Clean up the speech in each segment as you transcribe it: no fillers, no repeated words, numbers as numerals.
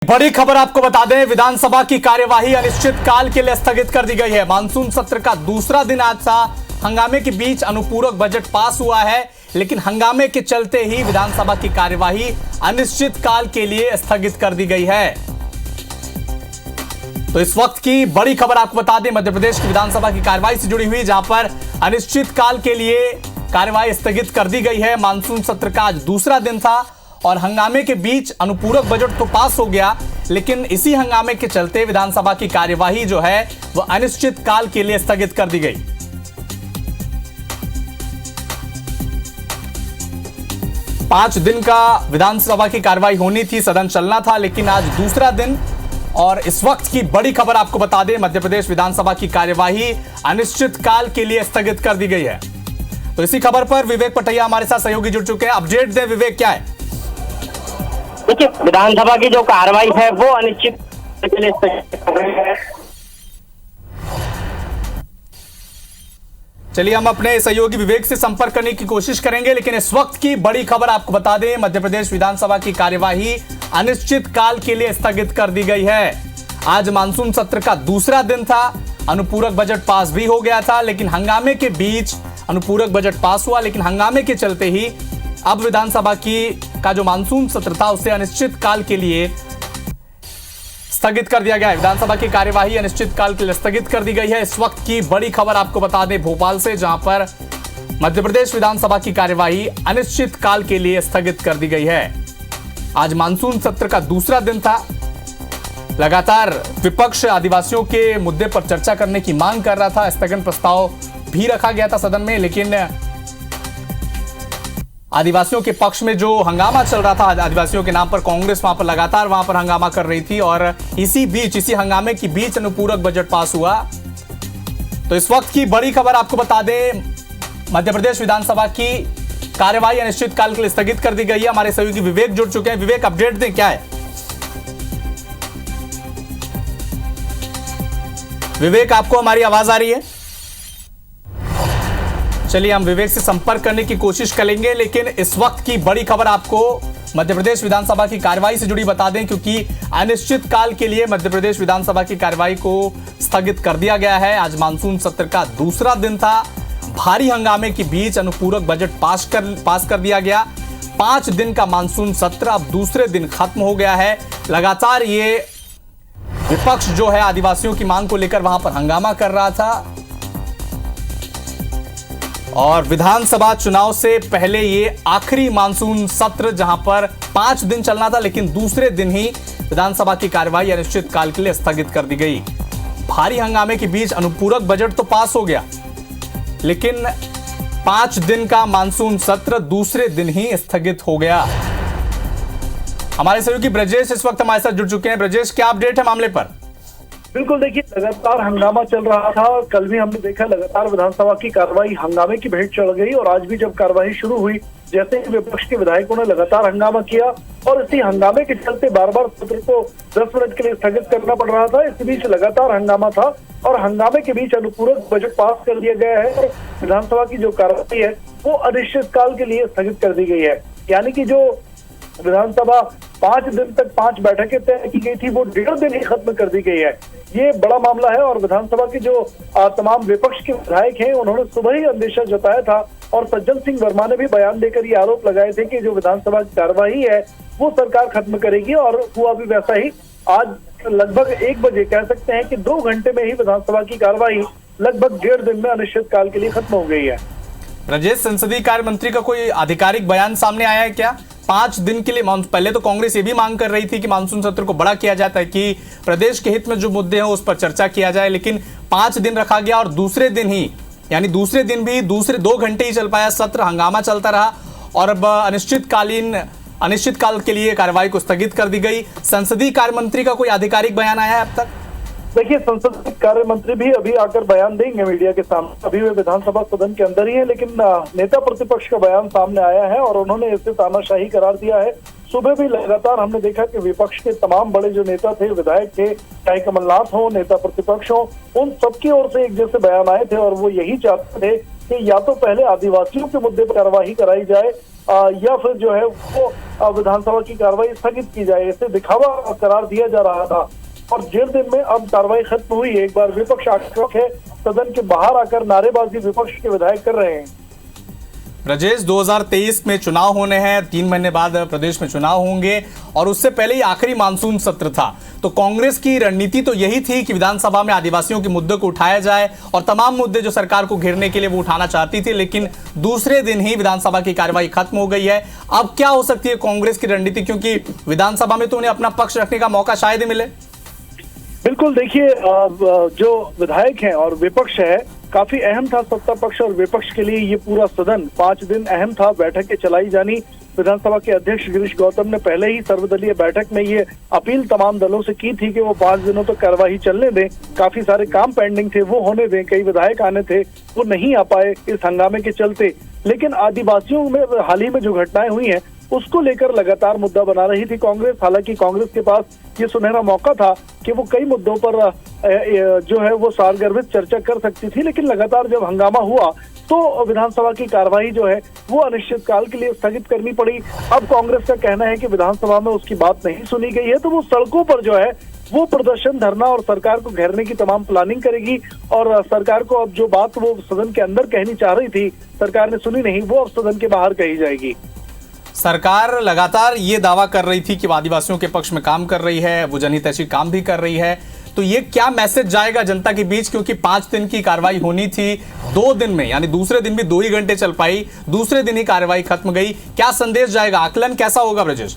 बड़ी खबर आपको बता दें, विधानसभा की कार्यवाही अनिश्चितकाल के लिए स्थगित कर दी गई है। मानसून सत्र का दूसरा दिन आज था। हंगामे के बीच अनुपूरक बजट पास हुआ है, लेकिन हंगामे के चलते ही विधानसभा की कार्यवाही अनिश्चितकाल के लिए स्थगित कर दी गई है। तो इस वक्त की बड़ी खबर आपको बता दें, मध्य प्रदेश की विधानसभा की कार्यवाही से जुड़ी हुई, जहां पर अनिश्चितकाल के लिए कार्यवाही स्थगित कर दी गई है। मानसून सत्र का आज दूसरा दिन था और हंगामे के बीच अनुपूरक बजट तो पास हो गया, लेकिन इसी हंगामे के चलते विधानसभा की कार्यवाही जो है वह अनिश्चितकाल के लिए स्थगित कर दी गई। पांच दिन का विधानसभा की कार्यवाही होनी थी, सदन चलना था, लेकिन आज दूसरा दिन और इस वक्त की बड़ी खबर आपको बता दें, मध्य प्रदेश विधानसभा की कार्यवाही अनिश्चितकाल के लिए स्थगित कर दी गई है। तो इसी खबर पर विवेक पटैया हमारे साथ सहयोगी जुड़ चुके हैं। अपडेट दें विवेक, क्या है? देखिए, विधानसभा की जो कार्रवाई है वो अनिश्चित के लिए स्थगित हो गई है। चलिए हम अपने सहयोगी विवेक से संपर्क करने की कोशिश करेंगे, लेकिन इस वक्त की बड़ी खबर आपको बता दें, मध्य प्रदेश विधानसभा की कार्यवाही अनिश्चितकाल के लिए स्थगित कर दी गई है। आज मानसून सत्र का दूसरा दिन था, अनुपूरक बजट पास भी हो गया था, लेकिन हंगामे के बीच अनुपूरक बजट पास हुआ, लेकिन हंगामे के चलते ही अब विधानसभा का जो मानसून सत्र था उसे अनिश्चितकाल के लिए स्थगित कर दिया गया है। विधानसभा की कार्यवाही अनिश्चितकाल के लिए स्थगित कर दी गई है। इस वक्त की बड़ी खबर आपको बता दें भोपाल से, जहां पर मध्य प्रदेश विधानसभा की कार्यवाही अनिश्चितकाल के लिए स्थगित कर दी गई है। आज मानसून सत्र का दूसरा दिन था। लगातार विपक्ष आदिवासियों के मुद्दे पर चर्चा करने की मांग कर रहा था। स्थगन प्रस्ताव भी रखा गया था सदन में, लेकिन आदिवासियों के पक्ष में जो हंगामा चल रहा था, आदिवासियों के नाम पर कांग्रेस वहां पर लगातार हंगामा कर रही थी और इसी हंगामे के बीच अनुपूरक बजट पास हुआ। तो इस वक्त की बड़ी खबर आपको बता दें, मध्य प्रदेश विधानसभा की कार्यवाही अनिश्चितकाल के लिए स्थगित कर दी गई है। हमारे सहयोगी विवेक जुड़ चुके हैं। विवेक, अपडेट दें, क्या है? विवेक, आपको हमारी आवाज आ रही है? चलिए हम विवेक से संपर्क करने की कोशिश करेंगे, लेकिन इस वक्त की बड़ी खबर आपको मध्य प्रदेश विधानसभा की कार्यवाही से जुड़ी बता दें, क्योंकि अनिश्चितकाल के लिए मध्य प्रदेश विधानसभा की कार्यवाही को स्थगित कर दिया गया है। आज मानसून सत्र का दूसरा दिन था। भारी हंगामे के बीच अनुपूरक बजट पास कर दिया गया। 5 दिन का मानसून सत्र अब दूसरे दिन खत्म हो गया है। लगातार ये विपक्ष जो है आदिवासियों की मांग को लेकर वहां पर हंगामा कर रहा था और विधानसभा चुनाव से पहले ये आखिरी मानसून सत्र, जहां पर 5 दिन चलना था, लेकिन दूसरे दिन ही विधानसभा की कार्यवाही अनिश्चितकाल के लिए स्थगित कर दी गई। भारी हंगामे के बीच अनुपूरक बजट तो पास हो गया, लेकिन 5 दिन का मानसून सत्र दूसरे दिन ही स्थगित हो गया। हमारे सहयोगी ब्रजेश इस वक्त हमारे साथ जुड़ चुके हैं। ब्रजेश, क्या अपडेट है मामले पर? बिल्कुल, देखिए, लगातार हंगामा चल रहा था और कल भी हमने देखा लगातार विधानसभा की कार्रवाई हंगामे की भेंट चढ़ गई और आज भी जब कार्रवाई शुरू हुई, जैसे ही विपक्ष के विधायकों ने लगातार हंगामा किया और इसी हंगामे के चलते बार बार सत्र को 10 मिनट के लिए स्थगित करना पड़ रहा था। इस बीच लगातार हंगामा था और हंगामे के बीच अनुपूरक बजट पास कर दिया गया है और विधानसभा की जो कार्रवाई है वो अनिश्चितकाल के लिए स्थगित कर दी गई है। यानी कि जो विधानसभा 5 दिन तक 5 बैठकें तय की गई थी वो 1.5 दिन ही खत्म कर दी गई है। ये बड़ा मामला है और विधानसभा के जो तमाम विपक्ष के विधायक हैं उन्होंने सुबह ही अंदेशा जताया था और सज्जन सिंह वर्मा ने भी बयान देकर ये आरोप लगाए थे कि जो विधानसभा की कार्यवाही है वो सरकार खत्म करेगी और हुआ भी वैसा ही। आज लगभग 1 बजे कह सकते हैं कि 2 घंटे में ही विधानसभा की कार्यवाही लगभग 1.5 दिन में अनिश्चितकाल के लिए खत्म हो गई है। राजेश, संसदीय कार्य मंत्री का कोई आधिकारिक बयान सामने आया है क्या? 5 दिन के लिए पहले तो कांग्रेस ये भी मांग कर रही थी कि मानसून सत्र को बड़ा किया जाता है कि प्रदेश के हित में जो मुद्दे हैं उस पर चर्चा किया जाए, लेकिन 5 दिन रखा गया और दूसरे दिन ही, यानी दूसरे दिन भी 2 घंटे ही चल पाया सत्र। हंगामा चलता रहा और अब अनिश्चितकाल के लिए कार्यवाही को स्थगित कर दी गई। संसदीय कार्य मंत्री का कोई आधिकारिक बयान आया है अब तक? देखिए, संसदीय कार्य मंत्री भी अभी आकर बयान देंगे मीडिया के सामने। अभी वे विधानसभा सदन के अंदर ही है, लेकिन नेता प्रतिपक्ष का बयान सामने आया है और उन्होंने इसे तानाशाही करार दिया है। सुबह भी लगातार हमने देखा कि विपक्ष के तमाम बड़े जो नेता थे, विधायक थे, चाहे कमलनाथ हो, नेता प्रतिपक्ष हो, उन सबकी ओर से एक जैसे बयान आए थे और वो यही चाहते थे कि या तो पहले आदिवासियों के मुद्दे पर कार्यवाही कराई जाए या फिर जो है वो विधानसभा की कार्रवाई स्थगित की जाए, इसे दिखावा करार दिया जा रहा था। और 1.5 दिन में अब कार्रवाई खत्म हुई। एक बार विपक्ष आक्रोश है, सदन के बाहर आकर नारेबाजी विपक्ष के विधायक कर रहे हैं। ब्रजेश, 2023 में चुनाव होने हैं, 3 महीने बाद प्रदेश में चुनाव होंगे और उससे पहले ही आखिरी मानसून सत्र था। तो कांग्रेस की रणनीति तो यही थी कि विधानसभा में आदिवासियों के मुद्दे को उठाया जाए और तमाम मुद्दे जो सरकार को घेरने के लिए वो उठाना चाहती थी, लेकिन दूसरे दिन ही विधानसभा की कार्यवाही खत्म हो गई है। अब क्या हो सकती है कांग्रेस की रणनीति, क्योंकि विधानसभा में तो उन्हें अपना पक्ष रखने का मौका शायद ही मिले। बिल्कुल, देखिए जो विधायक हैं और विपक्ष है, काफी अहम था सत्ता पक्ष और विपक्ष के लिए ये पूरा सदन 5 दिन अहम था। बैठकें चलाई जानी, विधानसभा के अध्यक्ष गिरीश गौतम ने पहले ही सर्वदलीय बैठक में ये अपील तमाम दलों से की थी कि वो 5 दिनों तक कार्यवाही चलने दें। काफी सारे काम पेंडिंग थे, वो होने दें। कई विधायक आने थे, वो नहीं आ पाए इस हंगामे के चलते। लेकिन आदिवासियों में हाल ही में जो घटनाएं हुई हैं उसको लेकर लगातार मुद्दा बना रही थी कांग्रेस। हालांकि कांग्रेस के पास ये सुनहरा मौका था कि वो कई मुद्दों पर जो है वो सारगर्भित चर्चा कर सकती थी, लेकिन लगातार जब हंगामा हुआ तो विधानसभा की कार्यवाही जो है वो अनिश्चित काल के लिए स्थगित करनी पड़ी। अब कांग्रेस का कहना है कि विधानसभा में उसकी बात नहीं सुनी गई है, तो वो सड़कों पर जो है वो प्रदर्शन, धरना और सरकार को घेरने की तमाम प्लानिंग करेगी। और सरकार को अब जो बात वो सदन के अंदर कहनी चाह रही थी, सरकार ने सुनी नहीं, वो अब सदन के बाहर कही जाएगी। सरकार लगातार ये दावा कर रही थी कि वो आदिवासियों के पक्ष में काम कर रही है, वो जनहितैषी काम भी कर रही है। तो ये क्या मैसेज जाएगा जनता के बीच, क्योंकि 5 दिन की कार्रवाई होनी थी, 2 दिन में, यानी दूसरे दिन भी 2 ही घंटे चल पाई, दूसरे दिन ही कार्रवाई खत्म गई। क्या संदेश जाएगा, आकलन कैसा होगा ब्रजेश?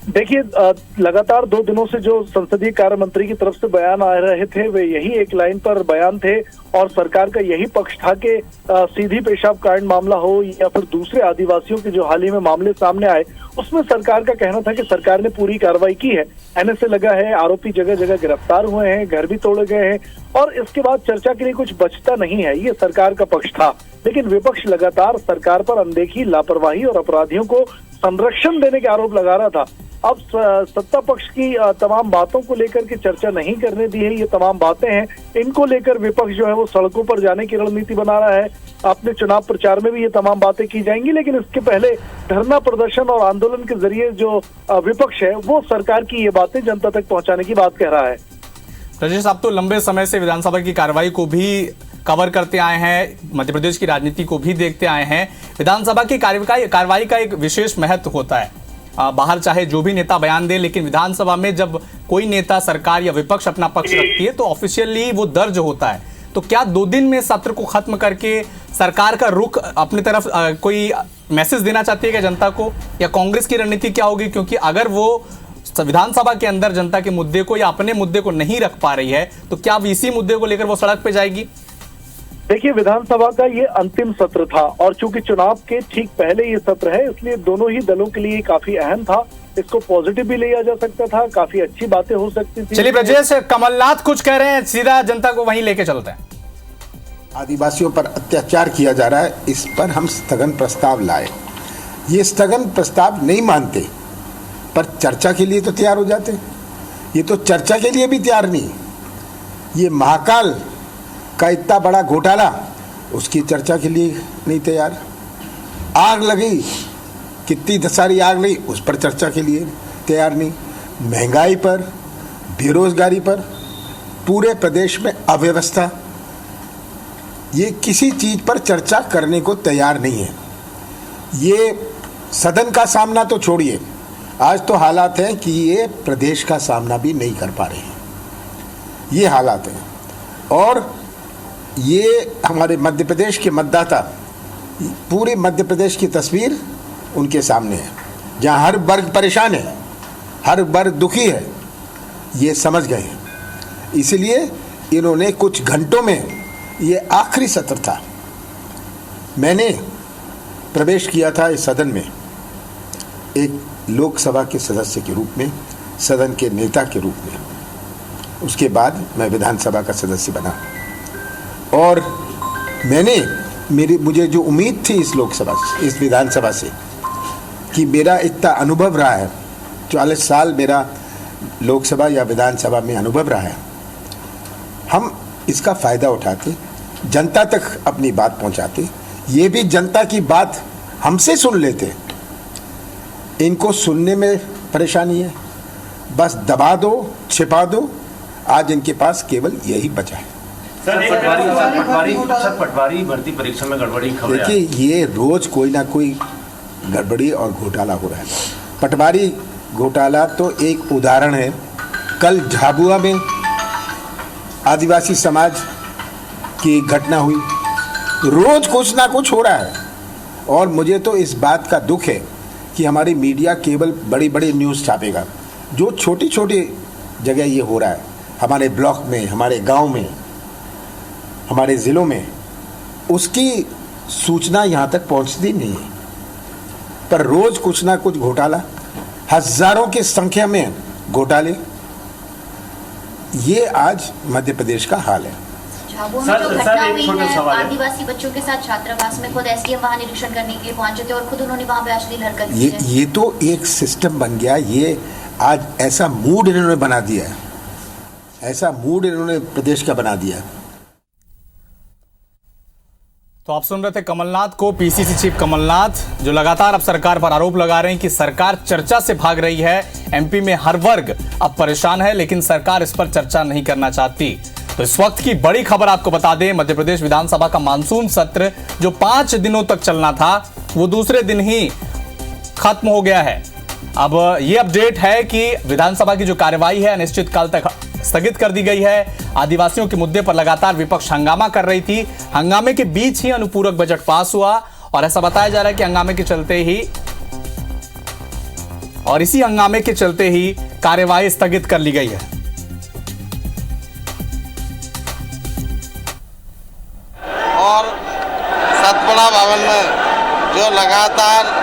देखिए, लगातार 2 दिनों से जो संसदीय कार्य मंत्री की तरफ से बयान आ रहे थे, वे यही एक लाइन पर बयान थे और सरकार का यही पक्ष था कि सीधी पेशाब कांड मामला हो या फिर दूसरे आदिवासियों के जो हाल ही में मामले सामने आए, उसमें सरकार का कहना था कि सरकार ने पूरी कार्रवाई की है, एनएसए लगा है, आरोपी जगह जगह गिरफ्तार हुए हैं, घर भी तोड़े गए हैं और इसके बाद चर्चा के लिए कुछ बचता नहीं है, ये सरकार का पक्ष था। लेकिन विपक्ष लगातार सरकार पर अनदेखी, लापरवाही और अपराधियों को संरक्षण देने के आरोप लगा रहा था। अब सत्ता पक्ष की तमाम बातों को लेकर के चर्चा नहीं करने दी है। ये तमाम बातें हैं, इनको लेकर विपक्ष जो है वो सड़कों पर जाने की रणनीति बना रहा है। अपने चुनाव प्रचार में भी ये तमाम बातें की जाएंगी, लेकिन इसके पहले धरना प्रदर्शन और आंदोलन के जरिए जो विपक्ष है वो सरकार की ये बातें जनता तक पहुंचाने की बात कह रहा है। ब्रजेश, आप तो लंबे समय से विधानसभा की कार्रवाई को भी कवर करते आए हैं, मध्य प्रदेश की राजनीति को भी देखते आए हैं। विधानसभा की कार्रवाई का एक विशेष महत्व होता है। बाहर चाहे जो भी नेता बयान दे, लेकिन विधानसभा में जब कोई नेता, सरकार या विपक्ष अपना पक्ष रखती है तो ऑफिशियली वो दर्ज होता है। तो क्या 2 दिन में सत्र को खत्म करके सरकार का रुख अपनी तरफ कोई मैसेज देना चाहती है क्या जनता को, या कांग्रेस की रणनीति क्या होगी? क्योंकि अगर वो विधानसभा के अंदर जनता के मुद्दे को या अपने मुद्दे को नहीं रख पा रही है, तो क्या अब इसी मुद्दे को लेकर वो सड़क पे जाएगी? देखिए, विधानसभा का ये अंतिम सत्र था और चूंकि चुनाव के ठीक पहले ये सत्र है, इसलिए दोनों ही दलों के लिए काफी अहम था। इसको पॉजिटिव भी लिया जा सकता था, काफी अच्छी बातें हो सकती थी। चलिए ब्रजेश, कमलनाथ कुछ कह रहे हैं, सीधा जनता को वहीं लेके चलते हैं। आदिवासियों पर अत्याचार किया जा रहा है, इस पर हम स्थगन प्रस्ताव लाए। ये स्थगन प्रस्ताव नहीं मानते, पर चर्चा के लिए तो तैयार हो जाते। ये तो चर्चा के लिए भी तैयार नहीं। ये महाकाल का इतना बड़ा घोटाला, उसकी चर्चा के लिए नहीं तैयार। आग लगी, कितनी सारी आग लगी, उस पर चर्चा के लिए तैयार नहीं। महंगाई पर, बेरोजगारी पर, पूरे प्रदेश में अव्यवस्था, ये किसी चीज पर चर्चा करने को तैयार नहीं है। ये सदन का सामना तो छोड़िए, आज तो हालात हैं कि ये प्रदेश का सामना भी नहीं कर पा रहे हैं। ये हालात हैं और ये हमारे मध्य प्रदेश के मतदाता, पूरे मध्य प्रदेश की तस्वीर उनके सामने है, जहाँ हर वर्ग परेशान है, हर वर्ग दुखी है, ये समझ गए हैं। इसलिए इन्होंने कुछ घंटों में, ये आखिरी सत्र था, मैंने प्रवेश किया था इस सदन में एक लोकसभा के सदस्य के रूप में, सदन के नेता के रूप में। उसके बाद मैं विधानसभा का सदस्य बना और मुझे जो उम्मीद थी इस लोकसभा से, इस विधानसभा से, कि मेरा इतना अनुभव रहा है, 40 साल मेरा लोकसभा या विधानसभा में अनुभव रहा है, हम इसका फ़ायदा उठाते, जनता तक अपनी बात पहुंचाते, ये भी जनता की बात हमसे सुन लेते इनको सुनने में परेशानी है, बस दबा दो, छिपा दो। आज इनके पास केवल यही बचा है। पटवारी भर्ती परीक्षा में गड़बड़ी खबर। देखिए, ये रोज कोई ना कोई गड़बड़ी और घोटाला हो रहा है। पटवारी घोटाला तो एक उदाहरण है। कल झाबुआ में आदिवासी समाज की घटना हुई। रोज कुछ ना कुछ हो रहा है और मुझे तो इस बात का दुख है कि हमारी मीडिया केवल बड़ी बड़ी न्यूज़ छापेगा। जो छोटी छोटी जगह ये हो रहा है, हमारे ब्लॉक में, हमारे गांव में, हमारे ज़िलों में, उसकी सूचना यहाँ तक पहुँचती नहीं है। पर रोज़ कुछ ना कुछ घोटाला, हजारों की संख्या में घोटाले, ये आज मध्य प्रदेश का हाल है। झाबुआ में जो घटना हुई है, आदिवासी बच्चों के साथ छात्रावास में खुद एसडीएम वहां निरीक्षण करने के लिए पहुंचे थे और खुद उन्होंने वहां पे अश्लील हरकत की है। ये तो एक सिस्टम बन गया। ये आज ऐसा मूड इन्होंने बना दिया है, ऐसा मूड इन्होंने प्रदेश का बना दिया है। तो आप सुन रहे थे कमलनाथ को, पीसीसी चीफ कमलनाथ, जो लगातार अब सरकार पर आरोप लगा रहे हैं कि सरकार चर्चा से भाग रही है। एमपी में हर वर्ग अब परेशान है, लेकिन सरकार इस पर चर्चा नहीं करना चाहती। तो इस वक्त की बड़ी खबर आपको बता दें, मध्य प्रदेश विधानसभा का मानसून सत्र जो 5 दिनों तक चलना था, वो दूसरे दिन ही खत्म हो गया है। अब यह अपडेट है कि विधानसभा की जो कार्यवाही है अनिश्चितकाल तक स्थगित कर दी गई है। आदिवासियों के मुद्दे पर लगातार विपक्ष हंगामा कर रही थी। हंगामे के बीच ही अनुपूरक बजट पास हुआ और ऐसा बताया जा रहा है कि हंगामे के चलते ही और इसी हंगामे के चलते ही कार्यवाही स्थगित कर ली गई है। और सतपुड़ा भवन में जो लगातार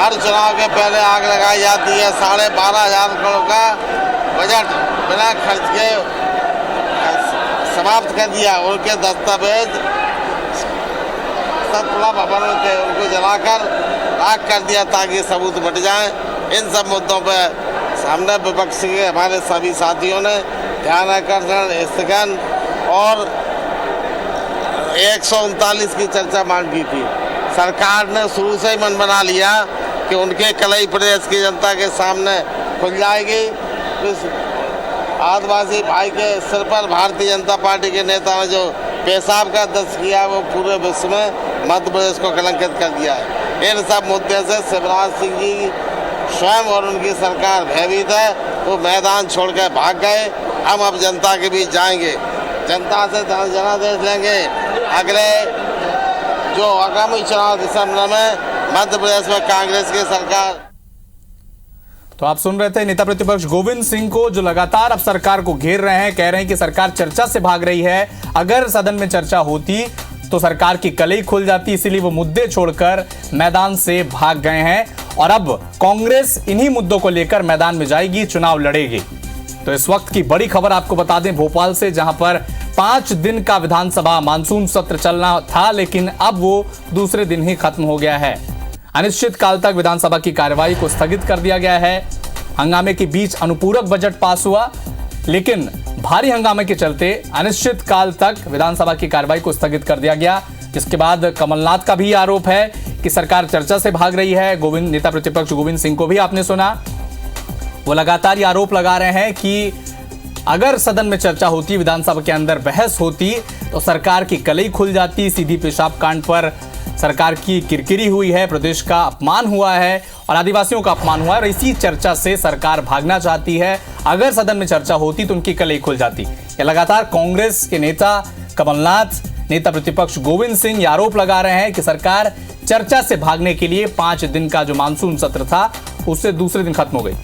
हर चुनाव के पहले आग लगाई जाती है, 12,500 करोड़ का बजट बिना खर्च के समाप्त कर दिया। उनके दस्तावेज सतपुड़ा भवन में थे, उनको जलाकर राख कर दिया ताकि सबूत बट जाए। इन सब मुद्दों पर हमने विपक्ष के हमारे सभी साथियों ने ध्यान आकर्षण, स्थगन और 139 की चर्चा मांग की थी। सरकार ने शुरू से ही मन बना लिया कि उनके कलई प्रदेश की जनता के सामने खुल जाएगी। इस आदिवासी भाई के सिर पर भारतीय जनता पार्टी के नेता ने जो पेशाब का दस्त किया, वो पूरे विश्व में मध्य प्रदेश को कलंकित कर दिया है। इन सब मुद्दे से शिवराज सिंह जी स्वयं और उनकी सरकार भयभीत है। वो मैदान छोड़कर भाग गए। हम अब जनता के बीच जाएंगे, जनता से जनादेश लेंगे। अगले जो आगामी चुनाव दिसंबर में मध्य प्रदेश में कांग्रेस की सरकार। तो आप सुन रहे थे नेता प्रतिपक्ष गोविंद सिंह को, जो लगातार अब सरकार को घेर रहे हैं। कह रहे हैं कि सरकार चर्चा से भाग रही है। अगर सदन में चर्चा होती तो सरकार की कलई खुल जाती, इसीलिए वो मुद्दे छोड़कर मैदान से भाग गए हैं और अब कांग्रेस इन्हीं मुद्दों को लेकर मैदान में जाएगी, चुनाव लड़ेगी। तो इस वक्त की बड़ी खबर आपको बता दें भोपाल से, जहां पर 5 दिन का विधानसभा मानसून सत्र चलना था, लेकिन अब वो दूसरे दिन ही खत्म हो गया है। अनिश्चितकाल तक विधानसभा की कार्यवाही को स्थगित कर दिया गया है। हंगामे के बीच अनुपूरक बजट पास हुआ, लेकिन भारी हंगामे के चलते अनिश्चितकाल तक विधानसभा की कार्यवाही को स्थगित कर दिया गया। जिसके बाद कमलनाथ का भी आरोप है कि सरकार चर्चा से भाग रही है। नेता प्रतिपक्ष गोविंद सिंह को भी आपने सुना, वो लगातार ये आरोप लगा रहे हैं कि अगर सदन में चर्चा होती, विधानसभा के अंदर बहस होती, तो सरकार की कलई खुल जाती। सीधी पेशाब कांड पर सरकार की किरकिरी हुई है, प्रदेश का अपमान हुआ है और आदिवासियों का अपमान हुआ है और इसी चर्चा से सरकार भागना चाहती है। अगर सदन में चर्चा होती तो उनकी कलई खुल जाती। ये लगातार कांग्रेस के नेता कमलनाथ, नेता प्रतिपक्ष गोविंद सिंह ये आरोप लगा रहे हैं कि सरकार चर्चा से भागने के लिए 5 दिन का जो मानसून सत्र था उससे दूसरे दिन खत्म हो गई।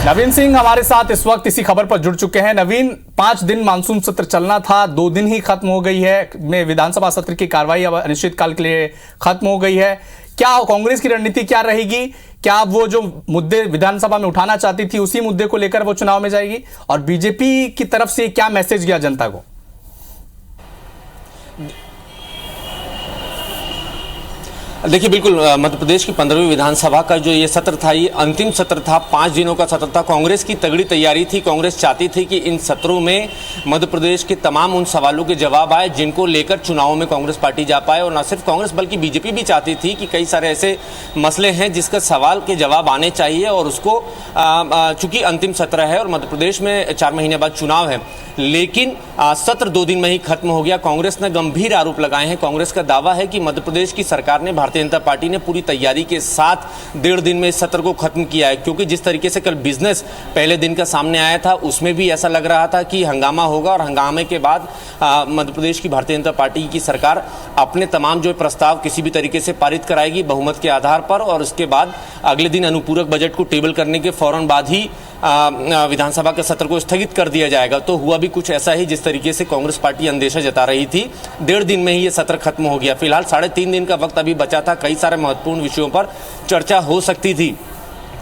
नवीन सिंह हमारे साथ इस वक्त इसी खबर पर जुड़ चुके हैं। नवीन, 5 दिन मानसून सत्र चलना था, 2 दिन ही खत्म हो गई है। में विधानसभा सत्र की कार्रवाई अब अनिश्चितकाल के लिए खत्म हो गई है। क्या कांग्रेस की रणनीति क्या रहेगी? क्या वो जो मुद्दे विधानसभा में उठाना चाहती थी उसी मुद्दे को लेकर वो चुनाव में जाएगी? और बीजेपी की तरफ से क्या मैसेज गया जनता को? देखिए बिल्कुल मध्य प्रदेश की 15वीं विधानसभा का जो ये सत्र था, ये अंतिम सत्र था, 5 दिनों का सत्र था। कांग्रेस की तगड़ी तैयारी थी। कांग्रेस चाहती थी कि इन सत्रों में मध्य प्रदेश के तमाम उन सवालों के जवाब आए जिनको लेकर चुनाव में कांग्रेस पार्टी जा पाए। और न सिर्फ कांग्रेस बल्कि बीजेपी भी चाहती थी कि कई सारे ऐसे मसले हैं जिसका सवाल के जवाब आने चाहिए और उसको चूंकि अंतिम सत्र है और मध्य प्रदेश में 4 महीने बाद चुनाव है, लेकिन सत्र 2 दिन में ही खत्म हो गया। कांग्रेस ने गंभीर आरोप लगाए हैं। कांग्रेस का दावा है कि मध्य प्रदेश की सरकार ने, भारतीय जनता पार्टी ने पूरी तैयारी के साथ 1.5 दिन में इस सत्र को खत्म किया है, क्योंकि जिस तरीके से कल बिजनेस पहले दिन का सामने आया था उसमें भी ऐसा लग रहा था कि हंगामा होगा और हंगामे के बाद मध्य प्रदेश की भारतीय जनता पार्टी की सरकार अपने तमाम जो प्रस्ताव किसी भी तरीके से पारित कराएगी बहुमत के आधार पर, और उसके बाद अगले दिन अनुपूरक बजट को टेबल करने के फौरन बाद ही विधानसभा के सत्र को स्थगित कर दिया जाएगा। तो हुआ भी कुछ ऐसा ही जिस तरीके से कांग्रेस पार्टी अंदेशा जता रही थी। 1.5 दिन में ही ये सत्र खत्म हो गया। फिलहाल 3.5 दिन का वक्त अभी बचा था। कई सारे महत्वपूर्ण विषयों पर चर्चा हो सकती थी।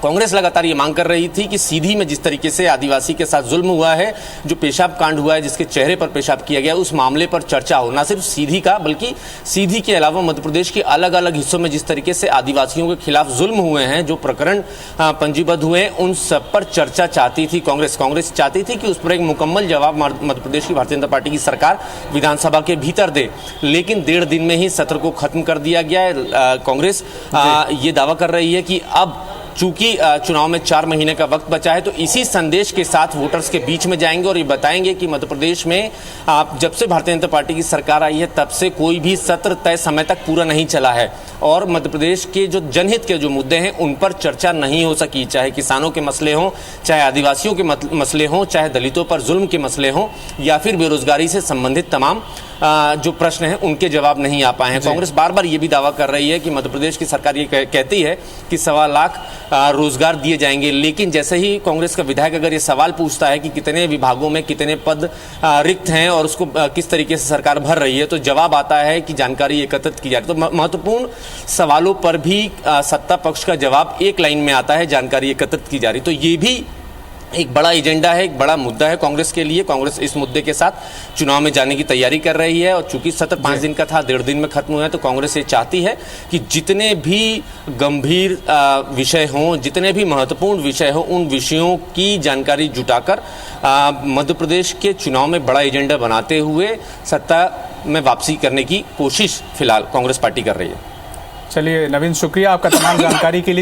कांग्रेस लगातार ये मांग कर रही थी कि सीधी में जिस तरीके से आदिवासी के साथ जुल्म हुआ है, जो पेशाब कांड हुआ है, जिसके चेहरे पर पेशाब किया गया, उस मामले पर चर्चा हो। न सिर्फ सीधी का बल्कि सीधी के अलावा मध्य प्रदेश के अलग अलग हिस्सों में जिस तरीके से आदिवासियों के खिलाफ जुल्म हुए हैं, जो प्रकरण पंजीबद्ध हुए हैं, उन सब पर चर्चा चाहती थी कांग्रेस चाहती थी कि उस पर एक मुकम्मल जवाब मध्य प्रदेश की भारतीय जनता पार्टी की सरकार विधानसभा के भीतर दे। लेकिन 1.5 दिन में ही सत्र को खत्म कर दिया गया है। कांग्रेस ये दावा कर रही है कि अब चूंकि चुनाव में 4 महीने का वक्त बचा है, तो इसी संदेश के साथ वोटर्स के बीच में जाएंगे और ये बताएंगे कि मध्य प्रदेश में जब से भारतीय जनता पार्टी की सरकार आई है तब से कोई भी सत्र तय समय तक पूरा नहीं चला है और मध्य प्रदेश के जो जनहित के जो मुद्दे हैं उन पर चर्चा नहीं हो सकी। चाहे किसानों के मसले हों, चाहे आदिवासियों के मसले हों, चाहे दलितों पर जुल्म के मसले हों, या फिर बेरोजगारी से संबंधित तमाम जो प्रश्न हैं उनके जवाब नहीं आ पाए हैं। कांग्रेस बार बार ये भी दावा कर रही है कि मध्य प्रदेश की सरकार ये कहती है कि 1.25 लाख रोजगार दिए जाएंगे, लेकिन जैसे ही कांग्रेस का विधायक अगर ये सवाल पूछता है कि कितने विभागों में कितने पद रिक्त हैं और उसको किस तरीके से सरकार भर रही है, तो जवाब आता है कि जानकारी एकत्रित की जा रही है। तो महत्वपूर्ण सवालों पर भी सत्ता पक्ष का जवाब एक लाइन में आता है, जानकारी एकत्रित की जा रही। तो ये भी एक बड़ा एजेंडा है, एक बड़ा मुद्दा है कांग्रेस के लिए। कांग्रेस इस मुद्दे के साथ चुनाव में जाने की तैयारी कर रही है और चूंकि सत्र 5 दिन का था, 1.5 दिन में खत्म हुआ है, तो कांग्रेस ये चाहती है कि जितने भी गंभीर विषय हों, जितने भी महत्वपूर्ण विषय हों, उन विषयों की जानकारी जुटाकर मध्य प्रदेश के चुनाव में बड़ा एजेंडा बनाते हुए सत्ता में वापसी करने की कोशिश फिलहाल कांग्रेस पार्टी कर रही है। चलिए नवीन, शुक्रिया आपका तमाम जानकारी के लिए।